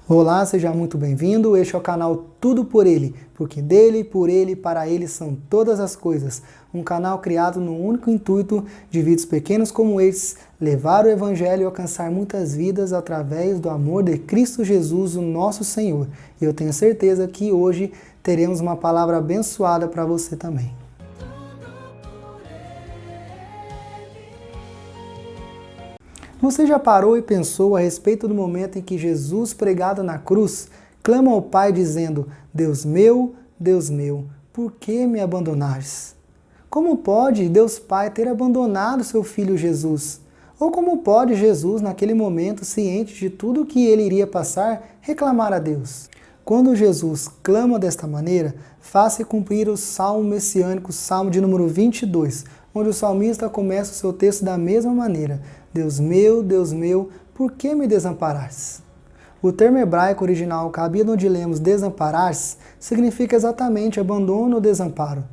Olá, seja muito bem-vindo. Este é o canal Tudo por Ele, porque dele, por ele, para ele são todas as coisas. Um canal criado no único intuito de vídeos pequenos como estes, levar o Evangelho e alcançar muitas vidas através do amor de Cristo Jesus, o nosso Senhor. E eu tenho certeza que hoje teremos uma palavra abençoada para você também. Você já parou e pensou a respeito do momento em que Jesus, pregado na cruz, clama ao Pai dizendo: Deus meu, por que me abandonaste? Como pode Deus Pai ter abandonado seu Filho Jesus? Ou como pode Jesus, naquele momento, ciente de tudo o que ele iria passar, reclamar a Deus? Quando Jesus clama desta maneira, faz-se cumprir o salmo messiânico, salmo de número 22, onde o salmista começa o seu texto da mesma maneira: Deus meu, por que me desamparaste? O termo hebraico original cabido onde lemos desamparar-se significa exatamente abandono ou desamparo.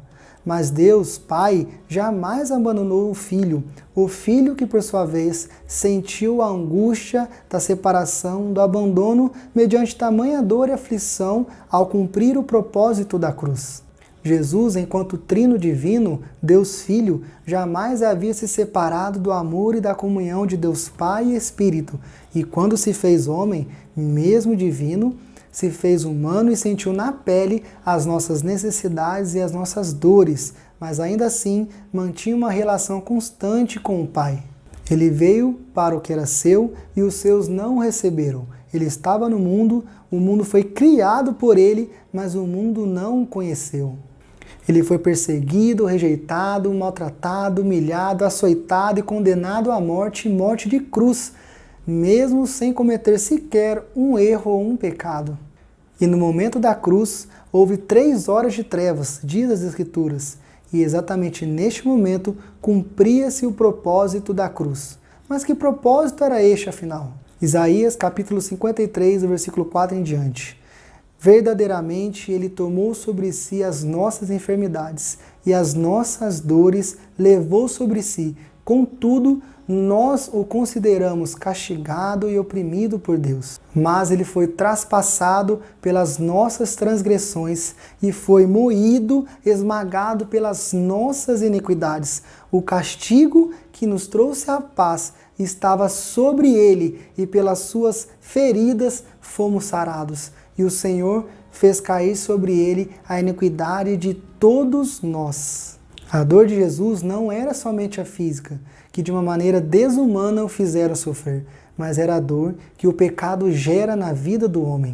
Mas Deus, Pai, jamais abandonou o filho que por sua vez sentiu a angústia da separação, do abandono mediante tamanha dor e aflição ao cumprir o propósito da cruz. Jesus, enquanto trino divino, Deus Filho, jamais havia se separado do amor e da comunhão de Deus Pai e Espírito, e quando se fez homem, mesmo divino, se fez humano e sentiu na pele as nossas necessidades e as nossas dores, mas ainda assim mantinha uma relação constante com o Pai. Ele veio para o que era seu e os seus não o receberam. Ele estava no mundo, o mundo foi criado por ele, mas o mundo não o conheceu. Ele foi perseguido, rejeitado, maltratado, humilhado, açoitado e condenado à morte e morte de cruz, mesmo sem cometer sequer um erro ou um pecado. E no momento da cruz, houve 3 horas de trevas, diz as Escrituras, e exatamente neste momento cumpria-se o propósito da cruz. Mas que propósito era este, afinal? Isaías capítulo 53, versículo 4 em diante. Verdadeiramente ele tomou sobre si as nossas enfermidades e as nossas dores levou sobre si. Contudo, nós o consideramos castigado e oprimido por Deus. Mas ele foi traspassado pelas nossas transgressões e foi moído, esmagado pelas nossas iniquidades. O castigo que nos trouxe a paz estava sobre ele e pelas suas feridas fomos sarados. E o Senhor fez cair sobre ele a iniquidade de todos nós. A dor de Jesus não era somente a física, que de uma maneira desumana o fizeram sofrer, mas era a dor que o pecado gera na vida do homem.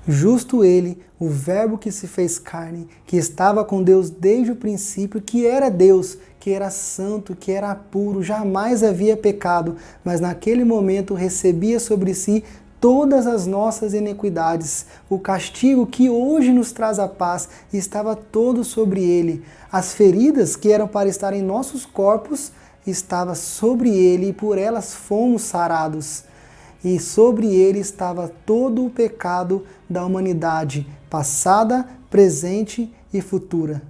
Justo ele, o Verbo que se fez carne, que estava com Deus desde o princípio, que era Deus, que era santo, que era puro, jamais havia pecado, mas naquele momento recebia sobre si todas as nossas iniquidades. O castigo que hoje nos traz a paz estava todo sobre ele. As feridas que eram para estar em nossos corpos estava sobre ele e por elas fomos sarados. E sobre ele estava todo o pecado da humanidade, passada, presente e futura.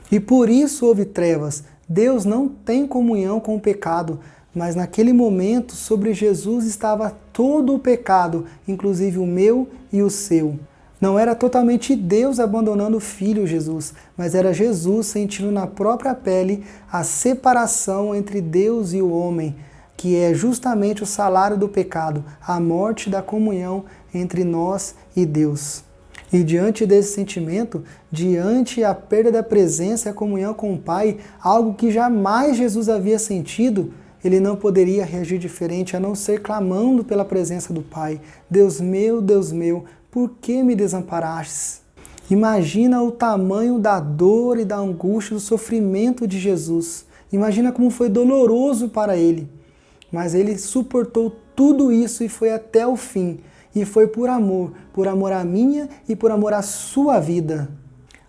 E por isso houve trevas. Deus não tem comunhão com o pecado, mas naquele momento sobre Jesus estava todo o pecado, inclusive o meu e o seu. Não era totalmente Deus abandonando o Filho Jesus, mas era Jesus sentindo na própria pele a separação entre Deus e o homem, que é justamente o salário do pecado, a morte da comunhão entre nós e Deus. E diante desse sentimento, diante a perda da presença e a comunhão com o Pai, algo que jamais Jesus havia sentido, ele não poderia reagir diferente a não ser clamando pela presença do Pai. Deus meu, por que me desamparastes? Imagina o tamanho da dor e da angústia, do sofrimento de Jesus. Imagina como foi doloroso para ele. Mas ele suportou tudo isso e foi até o fim. E foi por amor à minha e por amor à sua vida.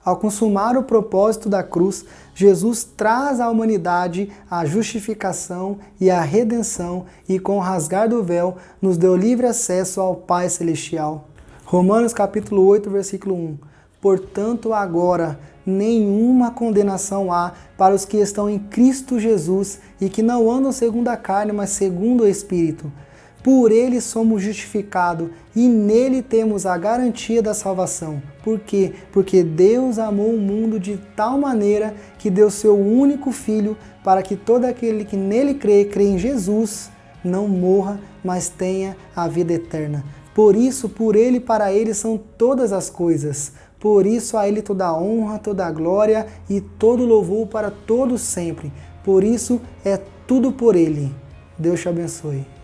Ao consumar o propósito da cruz, Jesus traz à humanidade a justificação e a redenção e com o rasgar do véu nos deu livre acesso ao Pai Celestial. Romanos capítulo 8, versículo 1. Portanto, agora nenhuma condenação há para os que estão em Cristo Jesus e que não andam segundo a carne, mas segundo o Espírito. Por ele somos justificados e nele temos a garantia da salvação. Por quê? Porque Deus amou o mundo de tal maneira que deu seu único Filho para que todo aquele que nele crê em Jesus, não morra, mas tenha a vida eterna. Por isso, por ele e para ele são todas as coisas. Por isso a ele toda a honra, toda a glória e todo louvor para todos sempre. Por isso é tudo por ele. Deus te abençoe.